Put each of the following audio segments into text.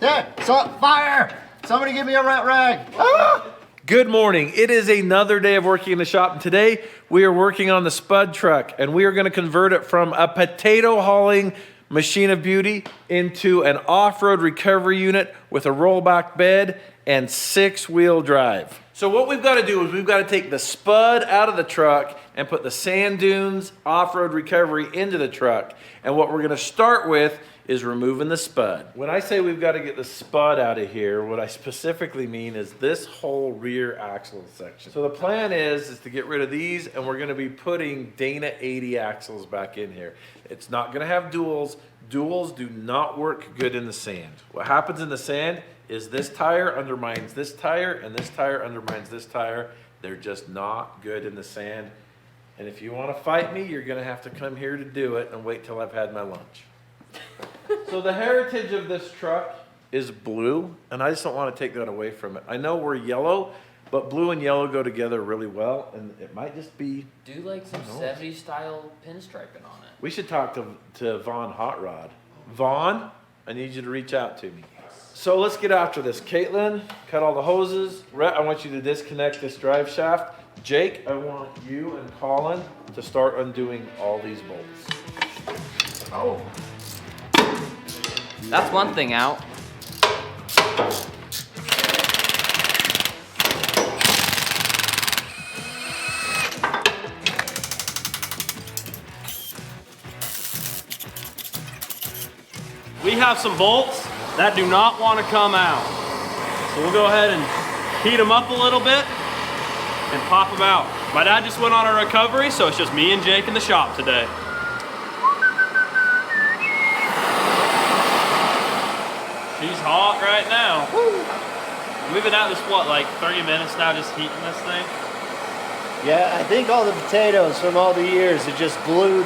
Fire! Somebody give me a rat rag. Ah! Good morning. It is another day of working in the shop, and today we are working on the spud truck, and we are going to convert it from a potato hauling machine of beauty into an off-road recovery unit with a rollback bed and 6-wheel drive. So what we've got to do is we've got to take the spud out of the truck and put the sand dunes off-road recovery into the truck. And what we're going to start with is removing the spud. When I say we've got to get the spud out of here, what I specifically mean is this whole rear axle section. So the plan is to get rid of these, and we're going to be putting Dana 80 axles back in here. It's not going to have duals. Duals do not work good in the sand. What happens in the sand is this tire undermines this tire, and this tire undermines this tire. They're just not good in the sand. And if you want to fight me, you're going to have to come here to do it and wait till I've had my lunch. So the heritage of this truck is blue, and I just don't want to take that away from it. I know we're yellow, but blue and yellow go together really well, and it might just be... Do like some 70s style pinstriping on it. We should talk to Vaughn Hot Rod. Vaughn, I need you to reach out to me. So let's get after this. Caitlin, cut all the hoses. Rhett, I want you to disconnect this drive shaft. Jake, I want you and Colin to start undoing all these bolts. Oh. That's one thing out. We have some bolts that do not want to come out. So we'll go ahead and heat them up a little bit and pop them out. My dad just went on a recovery, so it's just me and Jake in the shop today. She's hot right now. Woo. We've been at this, what, like 30 minutes now just heating this thing? Yeah, I think all the potatoes from all the years, it just glued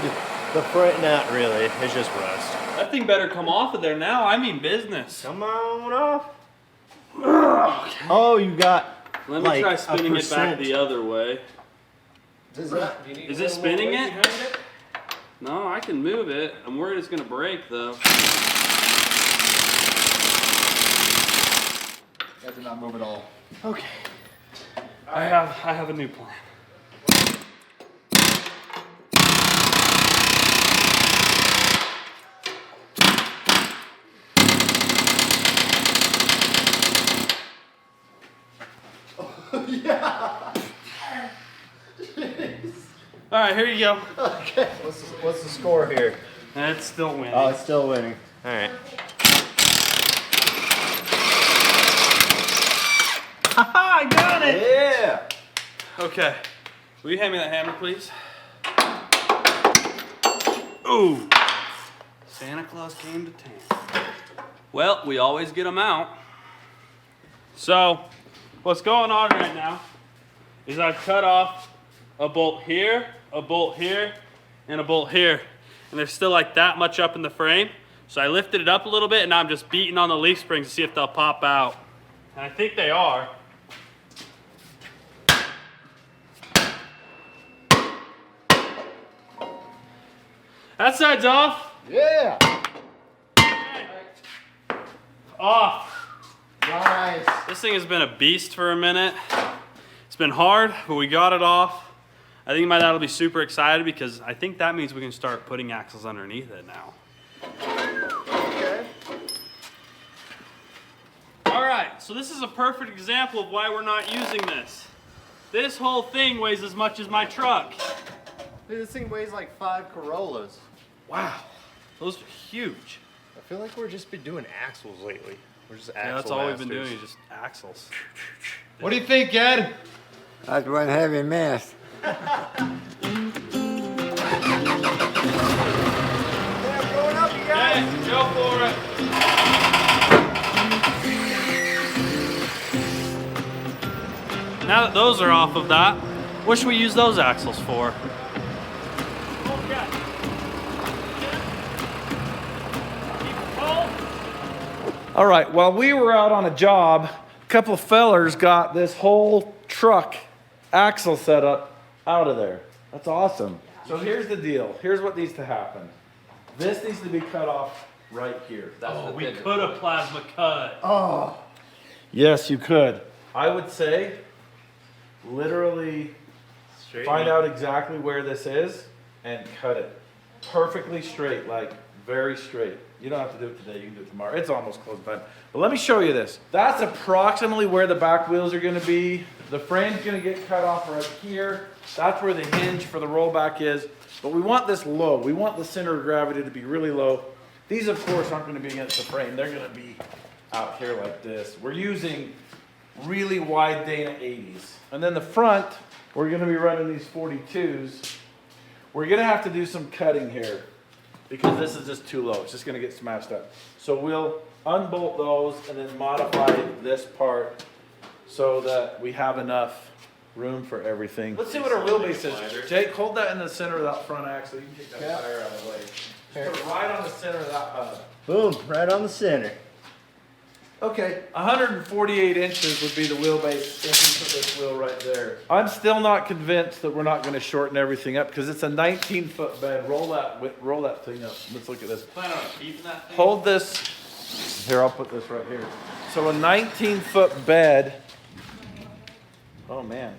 the front. Not really, it's just rust. That thing better come off of there now. I mean business. Come on off. Oh, you got. Let me try spinning it back the other way. Is it spinning it? No, I can move it. I'm worried it's gonna break though. That did not move at all. Okay. I have a new plan. Yeah. All right, here you go. Okay. What's the score here? It's still winning. Oh, it's still winning. All right. Haha, I got it. Yeah. Okay. Will you hand me that hammer, please? Ooh. Santa Claus came to town. Well, we always get them out. So, what's going on right now is I've cut off a bolt here, a bolt here, and a bolt here. And they're still like that much up in the frame. So I lifted it up a little bit, and now I'm just beating on the leaf springs to see if they'll pop out. And I think they are. That side's off. Yeah. Off. Nice. This thing has been a beast for a minute. It's been hard, but we got it off. I think my dad will be super excited because I think that means we can start putting axles underneath it now. Okay. All right, so this is a perfect example of why we're not using this. This whole thing weighs as much as my truck. Dude, this thing weighs like 5 Corollas. Wow, those are huge. I feel like we're just been doing axles lately. We're just axle Yeah, that's all we've been masters. doing is just axles. What do you think, Ed? That's one heavy mess. Hey, go for it. Now that those are off of that, what should we use those axles for? All right, while we were out on a job, a couple of fellers got this whole truck axle setup out of there. That's awesome. So here's the deal. Here's what needs to happen. This needs to be cut off right here. That's Oh, the we pivot. could have plasma cut. Oh, Yes, you could. I would say, literally find out exactly where this is and cut it perfectly straight, like very straight. You don't have to do it today, you can do it tomorrow. It's almost close time. But let me show you this. That's approximately where the back wheels are gonna be. The frame's gonna get cut off right here. That's where the hinge for the rollback is. But we want this low. We want the center of gravity to be really low. These, of course, aren't gonna be against the frame. They're gonna be out here like this. We're using really wide Dana 80s. And then the front, we're gonna be running these 42s. We're gonna have to do some cutting here because this is just too low. It's just gonna get smashed up. So we'll unbolt those and then modify this part so that we have enough room for everything. Let's see what our wheelbase is. Jake, hold that in the center of that front axle. You can take that tire out of the way. Just put it right on the center of that hub. boom, right on the center. Okay, 148 inches would be the wheelbase if you put this wheel right there. I'm still not convinced that we're not going to shorten everything up because it's a 19-foot bed. Roll that thing up. Let's look at this. Plan on keeping that thing? Hold this. Here, I'll put this right here. So a 19-foot bed. Oh man.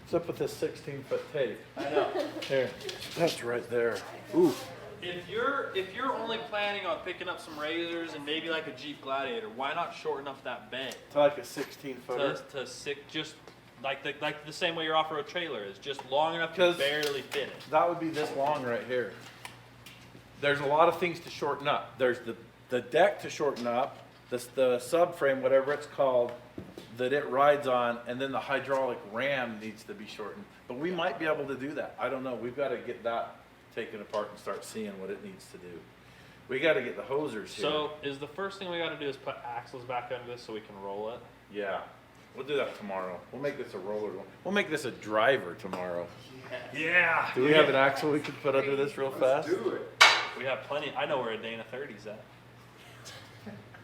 What's up with this 16-foot tape? I know. Here, that's right there. Ooh. If you're only planning on picking up some razors and maybe like a Jeep Gladiator, why not shorten up that bed It's like a 16-footer. to just like the same way your off-road trailer is, just long enough to 'Cause barely fit it. That would be this long right here. There's a lot of things to shorten up. There's the deck to shorten up, the subframe, whatever it's called, that it rides on, and then the hydraulic ram needs to be shortened. But we might be able to do that. I don't know. We've got to get that taken apart and start seeing what it needs to do. We got to get the hosers here. So is the first thing we got to do is put axles back under this so we can roll it? Yeah, we'll do that tomorrow. We'll make this a roller. We'll make this a driver tomorrow. Yeah. Do we have an axle we could put under this real fast? Do it. We have plenty. I know where a Dana 30's at.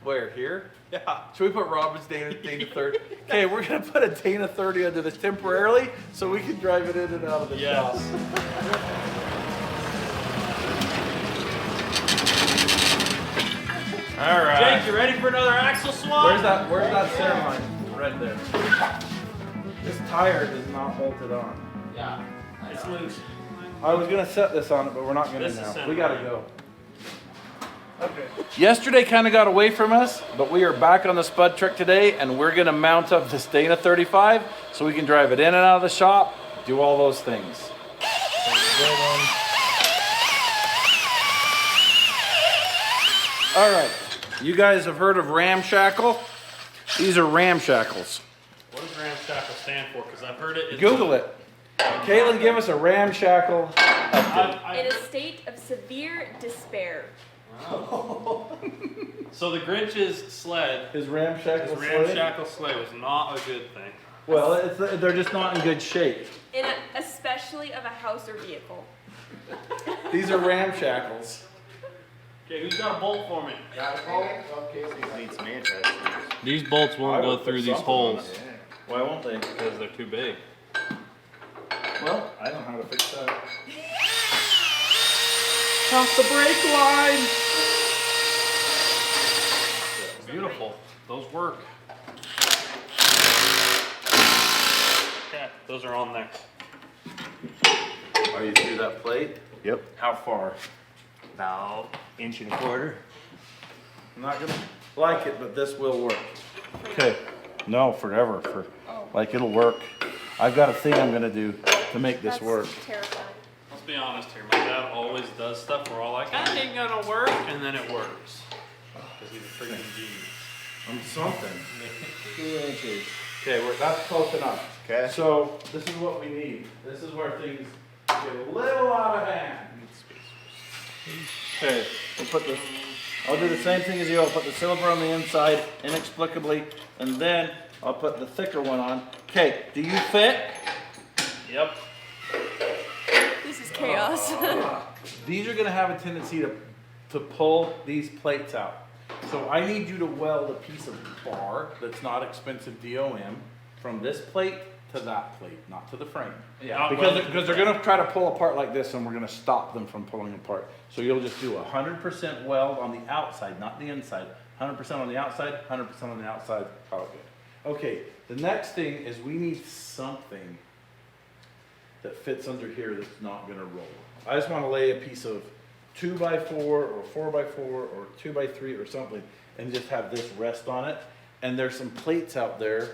Where, here? Yeah. Should we put Robin's Dana 30? Okay, we're gonna put a Dana 30 under this temporarily so we can drive it in and out of the shop. Yes. All right. Jake, you ready for another axle swap? Where's that center line? Right there. This tire is not bolted on. Yeah. It's loose. I was gonna set this on it, but we're not gonna This is now. center We gotta line. go. Okay. Yesterday kind of got away from us, but we are back on the spud truck today, and we're gonna mount up this Dana 35 so we can drive it in and out of the shop, do all those things. All right, you guys have heard of ramshackle? These are ramshackles. What does ramshackle stand for? Because I've heard it. Google it. Caitlin, give us a ramshackle update. In a state of severe despair. So the Grinch's sled, His ramshackle his sled? ramshackle sled was not a good thing. Well, they're just not in good shape. Especially of a house or vehicle. These are ramshackles. Okay, who's got a bolt for me? Need some interesting. These bolts I won't would go put through these something on holes it. Why won't they? because they're too big. Well, I know how to fix that. Off the brake line! Beautiful. Those work. Okay, those are on there. Are you through that plate? Yep. How far? About inch and a quarter. I'm not gonna like it, but this will work. Okay. No, forever. Like it'll work. I've got a thing I'm gonna do to make this That's work. terrifying. Let's be honest here. My dad always does stuff. We're all like, that ain't gonna work, and then it works. Because he's a freaking genius. I'm something. 2 inches. Okay, that's close enough. Okay. So this is what we need. This is where things get a little out of hand. Okay, we'll put this. I'll do the same thing as you. I'll put the silver on the inside inexplicably, and then I'll put the thicker one on. Okay, do you fit? Yep. This is chaos. These are gonna have a tendency to pull these plates out. So I need you to weld a piece of bar that's not expensive DOM from this plate to that plate, not to the frame. Yeah. Because they're gonna try to pull apart like this and we're gonna stop them from pulling apart. So you'll just do 100% weld on the outside, not the inside. 100% on the outside, 100% on the outside, call it good. Okay, the next thing is we need something that fits under here that's not gonna roll. I just wanna lay a piece of 2x4 or 4x4 or 2x3 or something and just have this rest on it. And there's some plates out there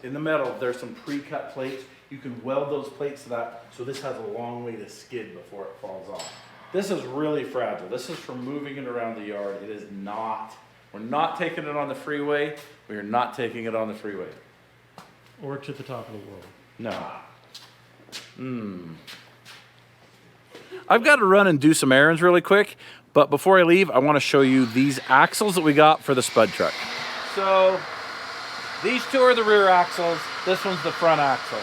in the metal, there's some pre-cut plates. You can weld those plates to that, so this has a long way to skid before it falls off. This is really fragile. This is for moving it around the yard. It is not, we're not taking it on the freeway. We are not taking it on the freeway. Or to the top of the world. No. I've got to run and do some errands really quick, but before I leave, I want to show you these axles that we got for the spud truck. So, these two are the rear axles, this one's the front axle.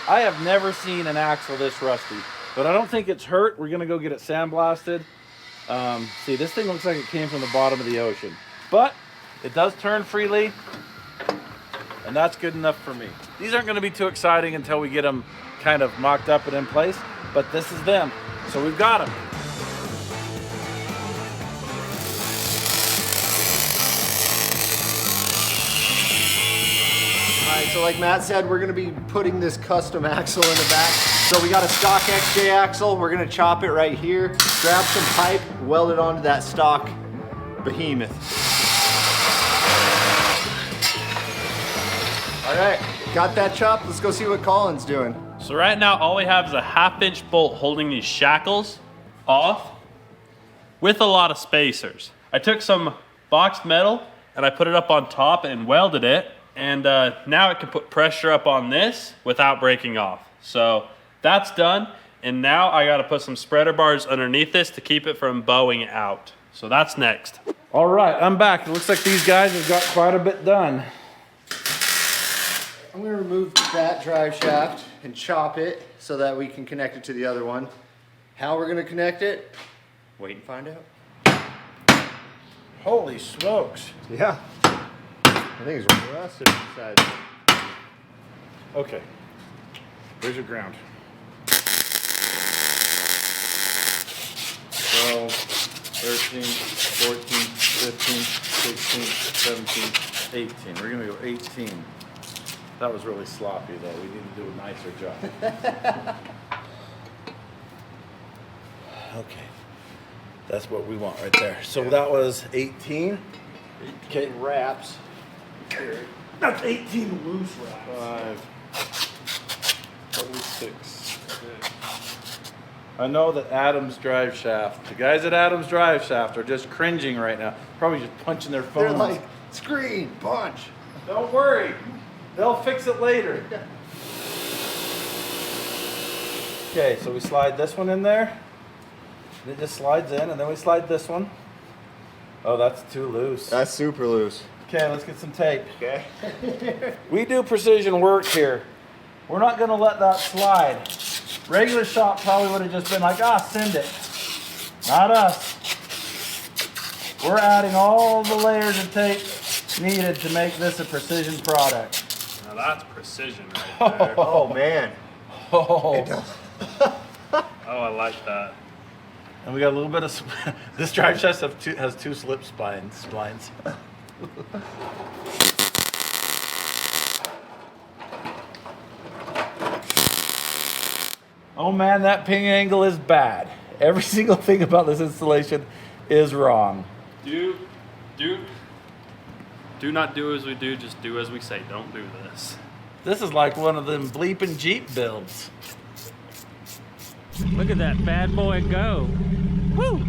I have never seen an axle this rusty, but I don't think it's hurt. We're gonna go get it sandblasted. See, this thing looks like it came from the bottom of the ocean, but it does turn freely, and that's good enough for me. These aren't gonna be too exciting until we get them kind of mocked up and in place, but this is them, so we've got them. Alright, so like Matt said, we're gonna be putting this custom axle in the back. So we got a stock XJ axle, we're gonna chop it right here, grab some pipe, weld it onto that stock behemoth. Alright, got that chopped, let's go see what Colin's doing. So right now, all we have is a 1/2-inch bolt holding these shackles off with a lot of spacers. I took some boxed metal and I put it up on top and welded it. And now it can put pressure up on this without breaking off. So that's done. And now I gotta put some spreader bars underneath this to keep it from bowing out. So that's next. All right, I'm back. It looks like these guys have got quite a bit done. I'm gonna remove that drive shaft and chop it so that we can connect it to the other one. How we're gonna connect it, wait and find out. Holy smokes. Yeah. I think it's rusted inside. Okay, where's your ground? 12, 13, 14, 15, 16, 17, 18. We're gonna go 18. That was really sloppy though. We need to do a nicer job. Okay, that's what we want right there. So that was 18. Okay, Wraps. that's 18 loose wraps. 5, 6. I know that Adam's drive shaft, the guys at Adam's drive shaft are just cringing right now. Probably just punching their phones. They're like, screen, punch. Don't worry, they'll fix it later. Okay, so we slide this one in there. It just slides in, and then we slide this one. Oh, that's too loose. That's super loose. Okay, let's get some tape. Okay. We do precision work here. We're not gonna let that slide. Regular shop probably would have just been like, ah, send it. Not us. We're adding all the layers of tape needed to make this a precision product. Now that's precision right there. Oh man. Oh, Oh, I like that. and we got a little bit of, this drive shaft has two slip splines. Oh man, that ping angle is bad. Every single thing about this installation is wrong. Do not do as we do, just do as we say. Don't do this. This is like one of them bleeping Jeep builds. Look at that bad boy go. Woo!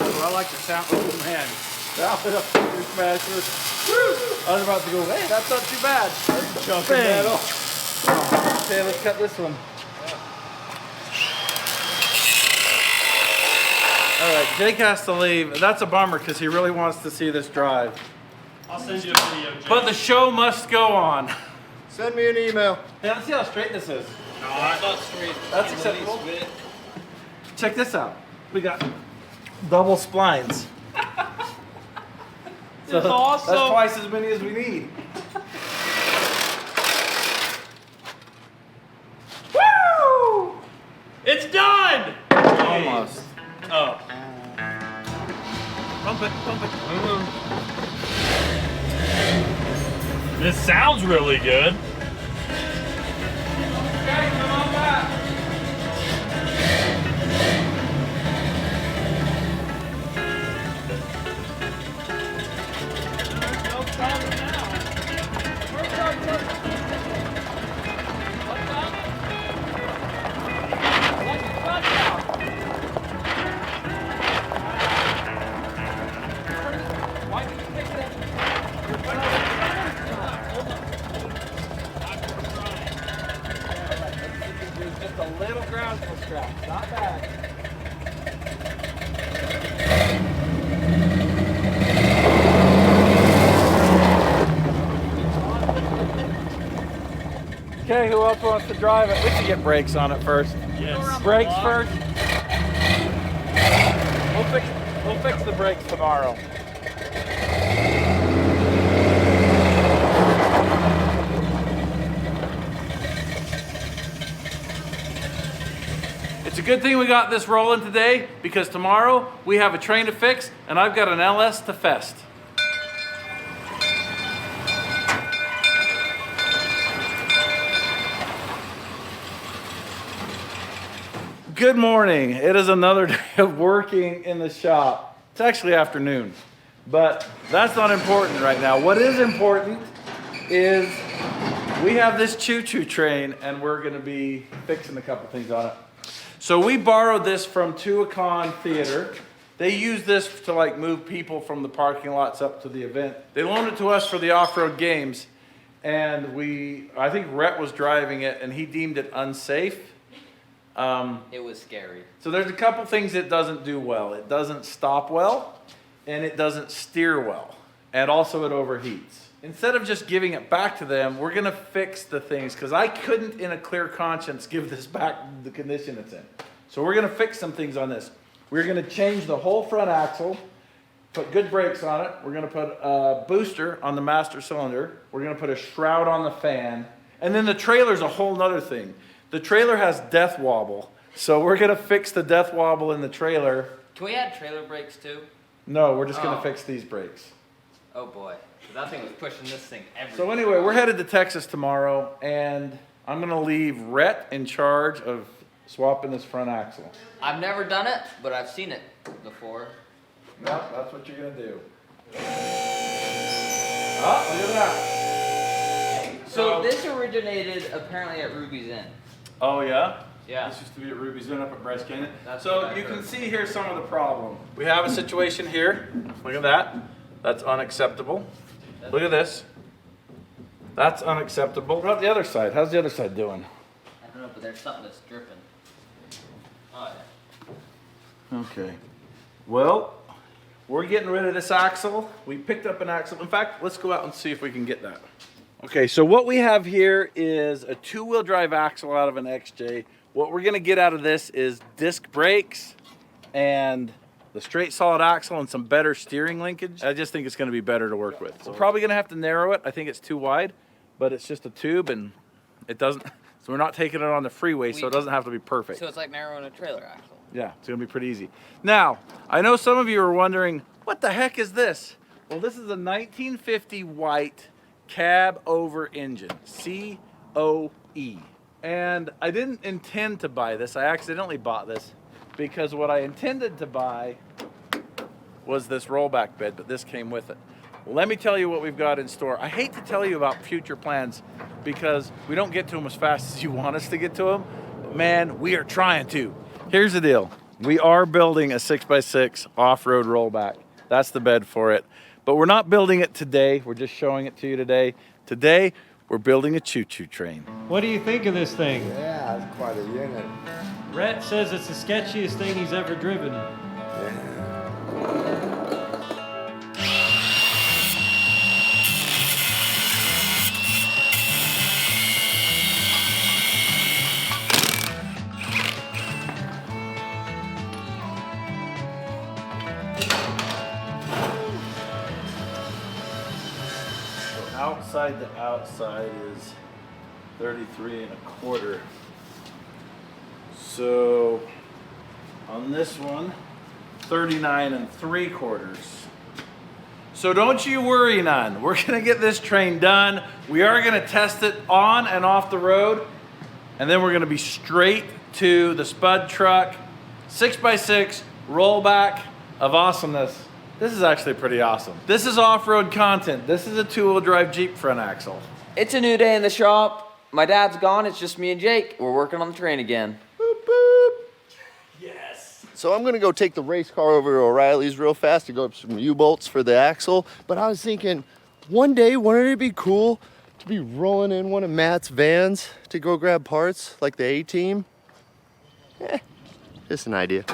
I like the sound. Oh man, that was a finger smasher. Woo! I was about to go, hey, that's not too bad. That's jumping metal. Okay, let's cut this one. All right, Jake has to leave. That's a bummer because he really wants to see this drive. I'll send you a video, Jake. But the show must go on. Send me an email. Hey, let's see how straight this is. No, that's not straight. That's acceptable. Check this out. We got double splines. So It's awesome. that's twice as many as we need. Woo! It's done! Almost. Oh. Pump it, pump it. This sounds really good. Okay, come on back. Just a little ground strap, not bad. Okay, who else wants to drive it? We should get brakes on it first. Yes. Brakes first. We'll fix the brakes tomorrow. It's a good thing we got this rolling today because tomorrow we have a train to fix and I've got an LS to fest. Good morning. It is another day of working in the shop. It's actually afternoon, but that's not important right now. What is important is we have this choo-choo train and we're gonna be fixing a couple things on it. So we borrowed this from Yukon Theater. They use this to like move people from the parking lots up to the event. They loaned it to us for the off-road games, and I think Rhett was driving it and he deemed it unsafe. It was scary. So there's a couple things it doesn't do well. It doesn't stop well, and it doesn't steer well, and also it overheats. Instead of just giving it back to them, we're gonna fix the things, because I couldn't in a clear conscience give this back the condition it's in. So we're gonna fix some things on this. We're gonna change the whole front axle, put good brakes on it. We're gonna put a booster on the master cylinder. We're gonna put a shroud on the fan. And then the trailer's a whole nother thing. The trailer has death wobble. So we're gonna fix the death wobble in the trailer. Can we add trailer brakes too? No, we're just gonna Oh. fix these brakes. Oh boy. 'Cause that thing was pushing this thing everywhere. So anyway, we're headed to Texas tomorrow, and I'm gonna leave Rhett in charge of swapping this front axle. I've never done it, but I've seen it before. Yep, that's what you're gonna do. Oh, look at that. So this originated apparently at Ruby's Inn. Oh yeah? Yeah. This used to be at Ruby's Inn up at Bryce Canyon. That's So what I you heard. can see here some of the problem. We have a situation here. Look at that. That's unacceptable. Look at this. That's unacceptable. What about the other side? How's the other side doing? I don't know, but there's something that's dripping. Oh yeah. Okay. Well, we're getting rid of this axle. We picked up an axle. In fact, let's go out and see if we can get that. Okay, so what we have here is a two-wheel drive axle out of an XJ. What we're gonna get out of this is disc brakes and the straight solid axle and some better steering linkage. I just think it's gonna be better to work with. So we're probably gonna have to narrow it. I think it's too wide, but it's just a tube and it doesn't, so we're not taking it on the freeway, so it doesn't have to be perfect. So it's like narrowing a trailer axle. Yeah, it's gonna be pretty easy. Now, I know some of you are wondering, what the heck is this? Well, this is a 1950 white cab over engine, COE. And I didn't intend to buy this, I accidentally bought this because what I intended to buy was this rollback bed, but this came with it. Well, let me tell you what we've got in store. I hate to tell you about future plans because we don't get to them as fast as you want us to get to them, but man, we are trying to. Here's the deal. We are building a 6x6 off-road rollback. That's the bed for it. But we're not building it today. We're just showing it to you today. Today, we're building a choo-choo train. What do you think of this thing? Yeah, it's quite a unit. Rhett says it's the sketchiest thing he's ever driven. outside to outside is 33 1/4. So on this one, 39 3/4. So don't you worry none. We're gonna get this train done. We are gonna test it on and off the road, and then we're gonna be straight to the spud truck, 6x6 rollback of awesomeness. This is actually pretty awesome. This is off-road content. This is a two-wheel drive Jeep front axle. It's a new day in the shop. My dad's gone. It's just me and Jake. We're working on the train again. Boop, boop. Yes. So I'm gonna go take the race car over to O'Reilly's real fast to go up some U-bolts for the axle. But I was thinking, one day, wouldn't it be cool to be rolling in one of Matt's vans to go grab parts, like the A-Team? Just an idea.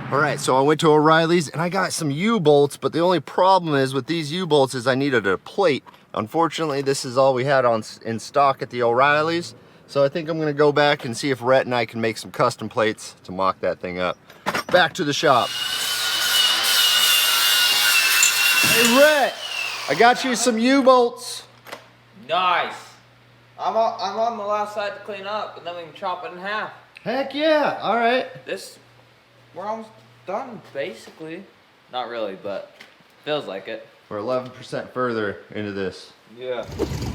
All right, so I went to O'Reilly's and I got some U-bolts, but the only problem is with these U-bolts is I needed a plate. Unfortunately, this is all we had in stock at the O'Reilly's. So I think I'm gonna go back and see if Rhett and I can make some custom plates to mock that thing up. Back to the shop. Hey Rhett, I got you some U-bolts. Nice. I'm on the last side to clean up, and then we can chop it in half. Heck yeah, all right. We're almost done, basically. Not really, but feels like it. We're 11% further into this. Yeah.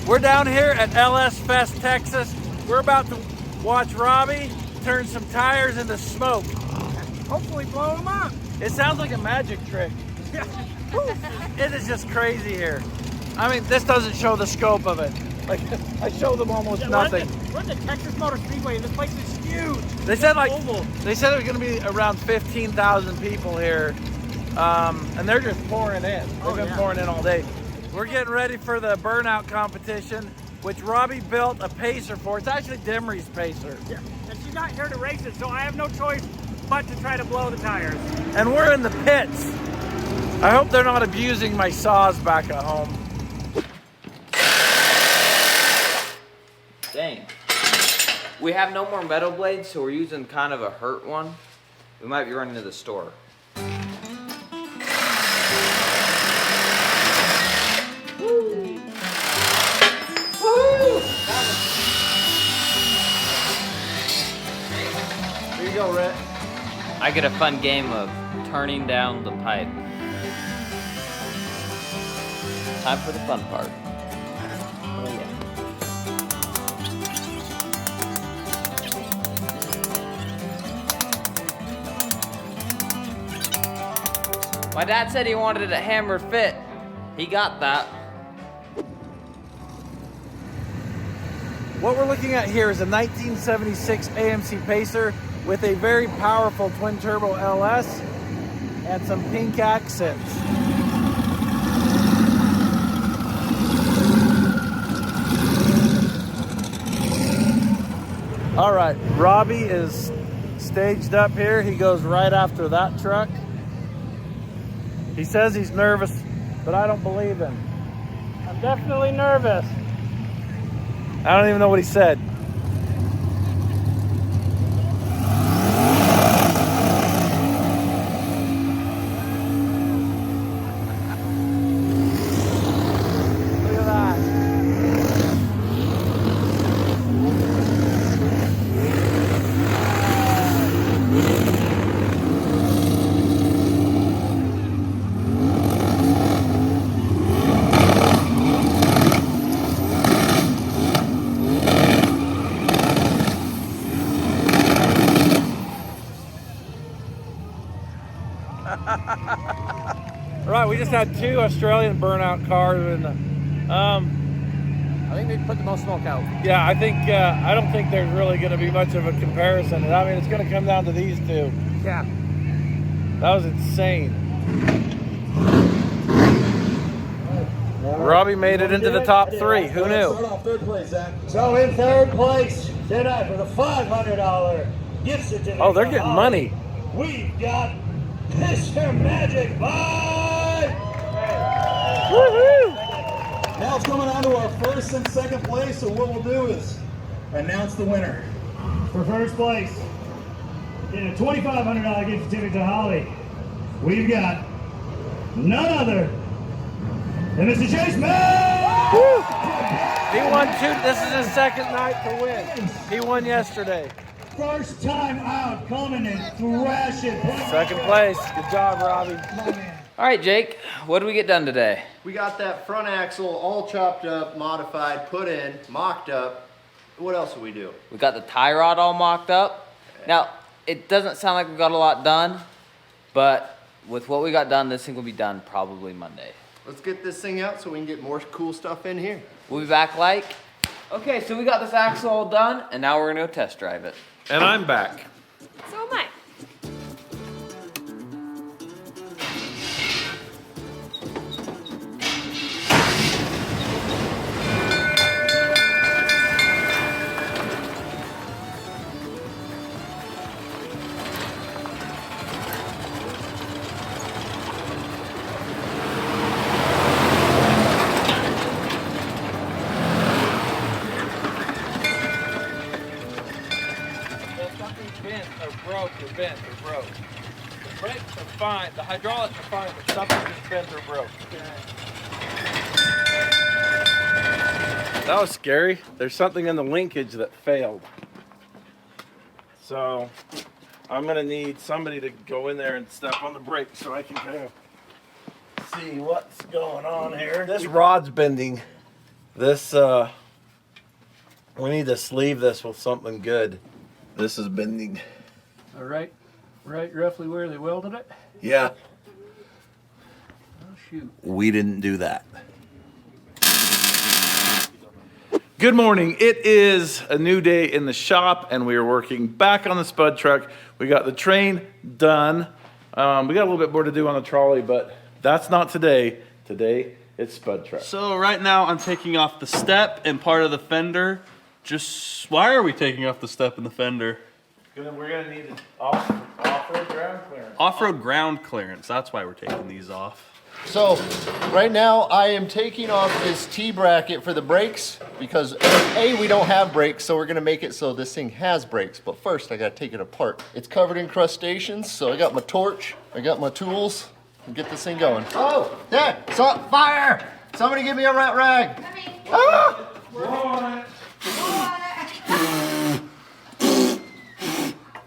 We're down here at LS Fest, Texas. We're about to watch Robbie turn some tires into smoke. Hopefully blow them up. It sounds like a magic trick. It is just crazy here. I mean, this doesn't show the scope of it. Like, I show them almost nothing. We're at the Texas Motor Speedway, and this place is huge. They said there's going to be around 15,000 people here, and they're just pouring in. They've been pouring in all day. We're getting ready for the burnout competition, which Robbie built a pacer for. It's actually Demery's pacer. Yeah. And she's not here to race it, so I have no choice but to try to blow the tires. And we're in the pits. I hope they're not abusing my saws back at home. Dang. We have no more metal blades, so we're using kind of a hurt one. We might be running to the store. Woo! Woo! Here you go, Rhett. I get a fun game of turning down the pipe. Time for the fun part. Oh yeah. My dad said he wanted a hammered fit. He got that. What we're looking at here is a 1976 AMC Pacer with a very powerful twin turbo LS and some pink accents. All right, Robbie is staged up here. He goes right after that truck. He says he's nervous, but I don't believe him. I'm definitely nervous. I don't even know what he said. Look at that. Right, we just had two Australian burnout cars, and I think they put the most smoke out. yeah, I don't think there's really going to be much of a comparison. I mean, it's going to come down to these two. Yeah. That was insane. Robbie made it into the top three. Who knew? So in third place tonight for the $500 gift certificate. Oh, they're getting money. We've got Mr. Magic Bike. Woohoo! Now it's coming on to our first and second place. So what we'll do is announce the winner. For first place, in a $2,500 gift certificate to Holly, we've got none other than Mr. Chase Man. He won 2. This is his second night to win. He won yesterday. First time out, coming and thrashing. Second place. Good job, Robbie. All right, Jake, what did we get done today? We got that front axle all chopped up, modified, put in, mocked up. What else did we do? We got the tie rod all mocked up. Now, it doesn't sound like we got a lot done, but with what we got done, this thing will be done probably Monday. Let's get this thing out so we can get more cool stuff in here. We'll be back like, okay, so we got this axle all done, and now we're gonna go test drive it. And I'm back. So am I. Bent or broke. The brakes are fine, the hydraulics are fine, but something just bent or broke. That was scary. There's something in the linkage that failed. So I'm gonna need somebody to go in there and step on the brake so I can kind of see what's going on here. This rod's bending. This we need to sleeve this with something good. This is bending. All right, right roughly where they welded it? Yeah. Oh, shoot. We didn't do that. Good morning. It is a new day in the shop and we are working back on the spud truck. We got the train done. We got a little bit more to do on the trolley, but that's not today. Today it's spud truck. So right now I'm taking off the step and part of the fender. Why are we taking off the step and the fender? We're gonna need an off-road ground clearance. Off-road ground clearance, that's why we're taking these off. So right now I am taking off this T-bracket for the brakes because A, we don't have brakes, so we're gonna make it so this thing has brakes. But first I gotta take it apart. It's covered in crustaceans, so I got my torch, I got my tools, and get this thing going. Oh, there, fire! Somebody give me a rat rag. Ah!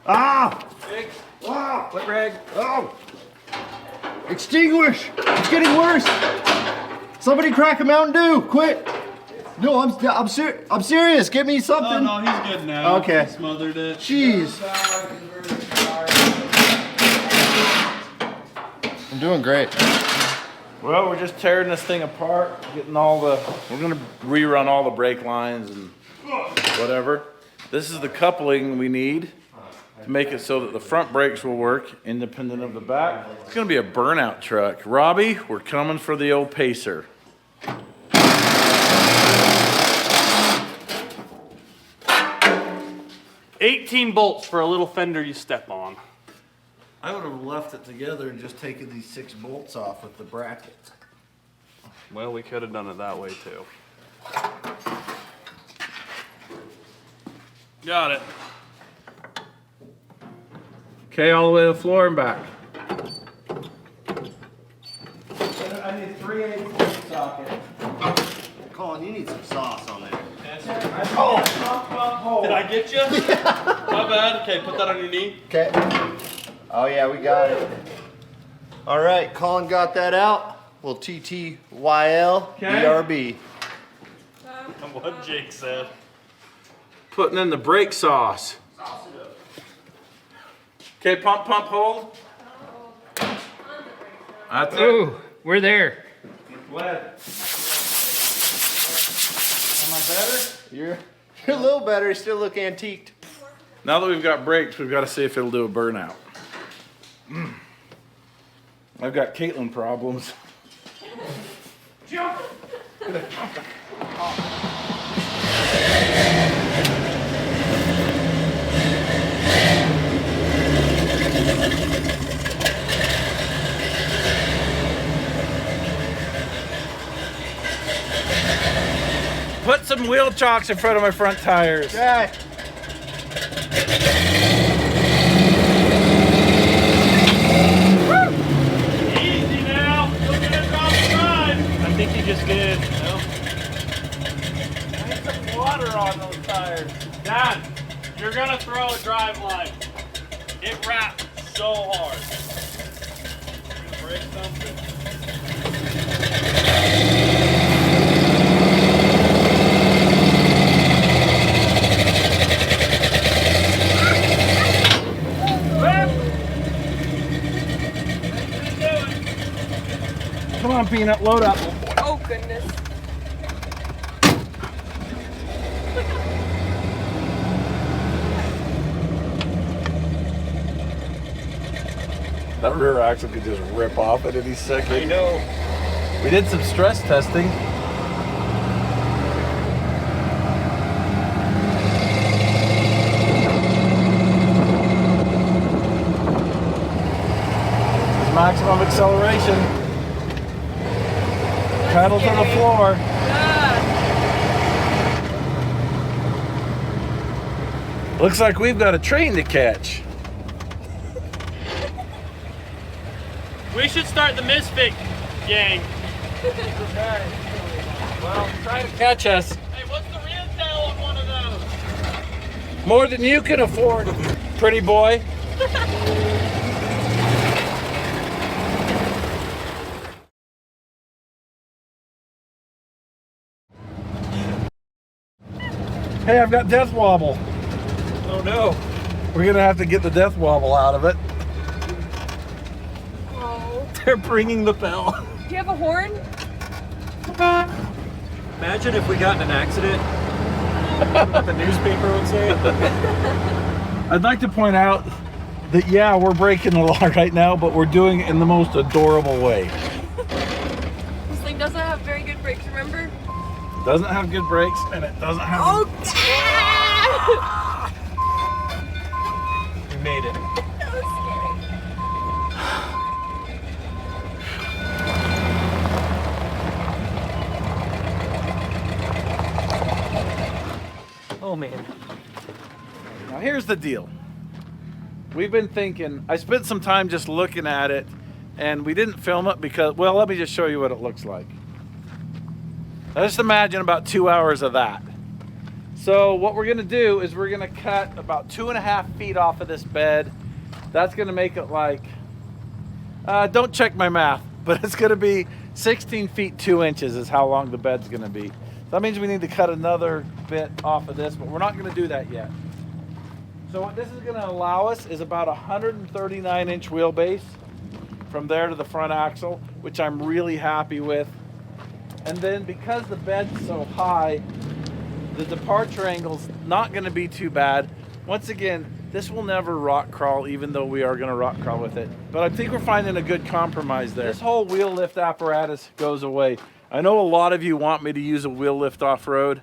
Ah! Ah! What rag? Oh! Extinguish! It's getting worse! Somebody crack a Mountain Dew, quick! No, I'm serious. Give me something. Oh no, he's good now. Okay. He smothered it. Jeez. I'm doing great. Well, we're just tearing this thing apart, getting all the, we're gonna rerun all the brake lines and whatever. This is the coupling we need to make it so that the front brakes will work independent of the back. It's gonna be a burnout truck. Robbie, we're coming for the old Pacer. $18 bolts for a little fender you step on. I would have left it together and just taken these 6 bolts off with the brackets. Well, we could have done it that way too. Got it. Okay, all the way to the floor and back. I need 3/8 socket. Colin, you need some sauce on there. Did I get you? My bad. Okay, put that on your knee. Okay. Oh yeah, we got it. All right, Colin got that out. We'll TTYL BRB. What Jake said. Putting in the brake sauce. Okay, pump, hold. That's it. Ooh, we're there. Bled. Am I better? You're a little better. You still look antiqued. Now that we've got brakes, we've got to see if it'll do a burnout. I've got Caitlin problems. Jump! Put some wheel chocks in front of my front tires. Okay. Easy now. skid. Nope. I need some water on those tires. Dad, you're gonna throw a drive line. It wraps so hard. You're gonna break something. Come on, Peanut, load up. Oh, goodness. That rear axle could just rip off at any second. I know. We did some stress testing. Maximum acceleration. Pedal to the floor. Looks like we've got a train to catch. We should start the Misfit gang. Well, try to catch us. Hey, what's the retail on one of those? More than you can afford, pretty boy. Hey, I've got death wobble. Oh no. We're gonna have to get the death wobble out of it. Oh. They're bringing the bell. Do you have a horn? Imagine if we got in an accident. What the newspaper would say. I'd like to point out that, yeah, we're breaking the law right now, but we're doing it in the most adorable way. This thing doesn't have very good brakes, remember? Doesn't have good brakes, and it doesn't have... Oh, We made it. that was scary. Oh man. Now here's the deal. We've been thinking, I spent some time just looking at it, and we didn't film it because, well, let me just show you what it looks like. Now just imagine about 2 hours of that. So what we're gonna do is we're gonna cut about 2.5 feet off of this bed. That's gonna make it like, don't check my math, but it's gonna be 16 feet 2 inches is how long the bed's gonna be. That means we need to cut another bit off of this, but we're not gonna do that yet. So what this is gonna allow us is about 139-inch wheelbase from there to the front axle, which I'm really happy with. And then because the bed's so high, the departure angle's not gonna be too bad. Once again, this will never rock crawl, even though we are gonna rock crawl with it. But I think we're finding a good compromise there. This whole wheel lift apparatus goes away. I know a lot of you want me to use a wheel lift off-road.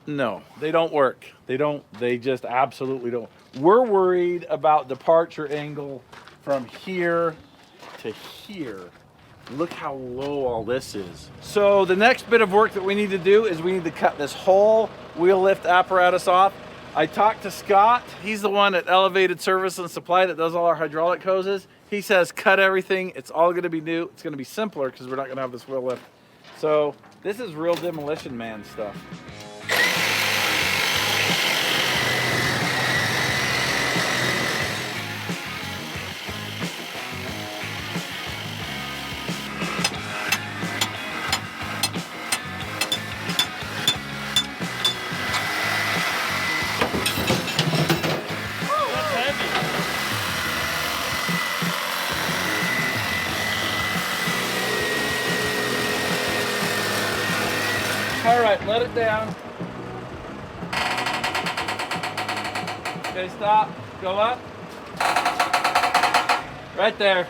No, they don't work. They just absolutely don't. We're worried about departure angle from here to here. Look how low all this is. So the next bit of work that we need to do is we need to cut this whole wheel lift apparatus off. I talked to Scott. He's the one at Elevated Service and Supply that does all our hydraulic hoses. He says cut everything. It's all gonna be new. It's gonna be simpler because we're not gonna have this wheel lift. So this is real Demolition Man stuff. All right, let it down. Okay, stop. Go up. Right there.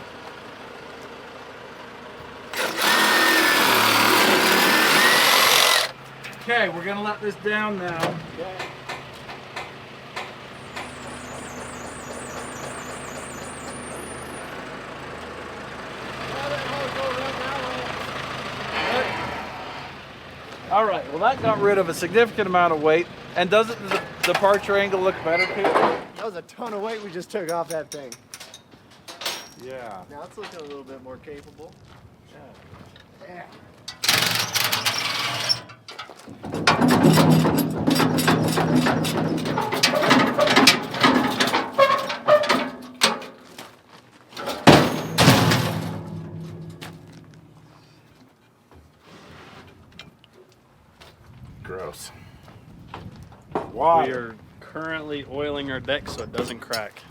Okay, we're gonna let this down now. Okay. All right, well that got rid of a significant amount of weight. And doesn't the departure angle look better too? That was a ton of weight we just took off that thing. Yeah. Now it's looking a little bit more capable. Yeah. Gross. We are currently oiling our deck so it doesn't crack.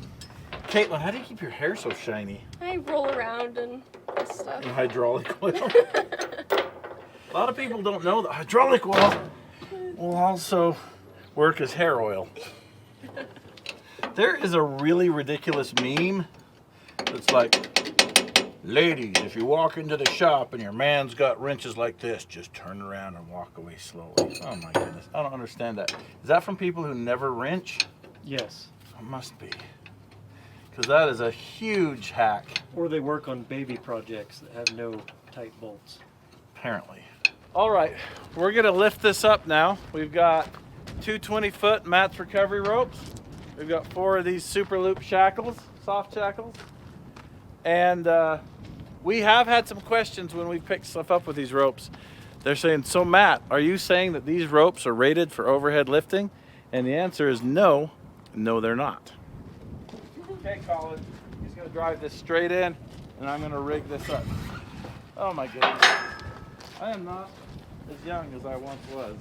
Caitlin, how do you keep your hair so shiny? I roll around and stuff. In hydraulic oil. A lot of people don't know that hydraulic oil will also work as hair oil. There is a really ridiculous meme that's like, ladies, if you walk into the shop and your man's got wrenches like this, just turn around and walk away slowly. Oh my goodness, I don't understand that. Is that from people who never wrench? Yes. It must be. Because that is a huge hack. Or they work on baby projects that have no tight bolts. Apparently. All right, we're gonna lift this up now. We've got two 20-foot Matt's recovery ropes. We've got 4 of these super loop shackles, soft shackles. And we have had some questions when we picked stuff up with these ropes. They're saying, so Matt, are you saying that these ropes are rated for overhead lifting? And the answer is no, they're not. Okay, Colin, he's gonna drive this straight in and I'm gonna rig this up. Oh my goodness. I am not as young as I once was.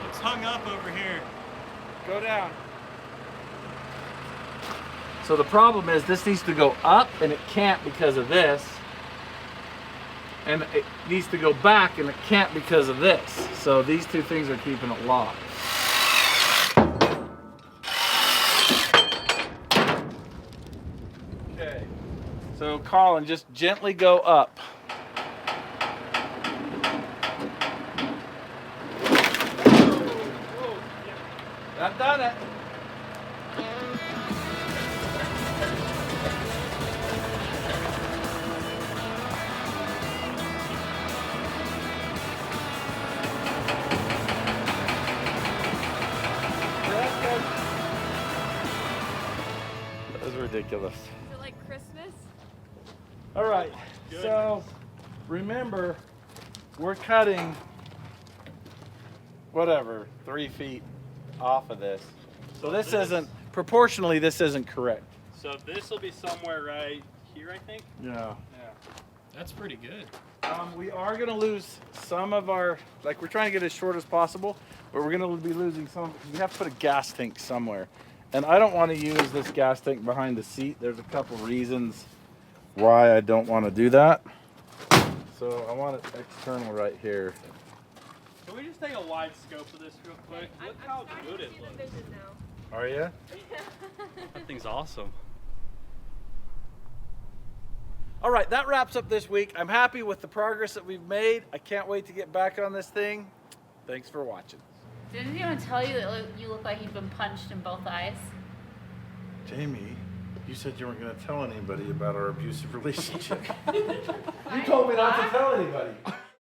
It's hung up over here. Go down. So the problem is this needs to go up and it can't because of this. And it needs to go back and it can't because of this. So these two things are keeping it locked. Okay. So Colin, just gently go up. That done it. That was ridiculous. Is it like Christmas? All right, so remember, we're cutting whatever, 3 feet off of this. So this isn't, proportionally, this isn't correct. So this will be somewhere right here, I think. Yeah. That's pretty good. We are gonna lose some of our, like we're trying to get as short as possible, but we're gonna be losing some, we have to put a gas tank somewhere. And I don't wanna use this gas tank behind the seat. There's a couple reasons why I don't wanna do that. So I want it external right here. Can we just take a wide scope of this real quick? Look how good it looks. Are you? That thing's awesome. All right, that wraps up this week. I'm happy with the progress that we've made. I can't wait to get back on this thing. Thanks for watching. Didn't anyone tell you that you look like you've been punched in both eyes? Jamie, you said you weren't going to tell anybody about our abusive relationship. You told me not to tell anybody.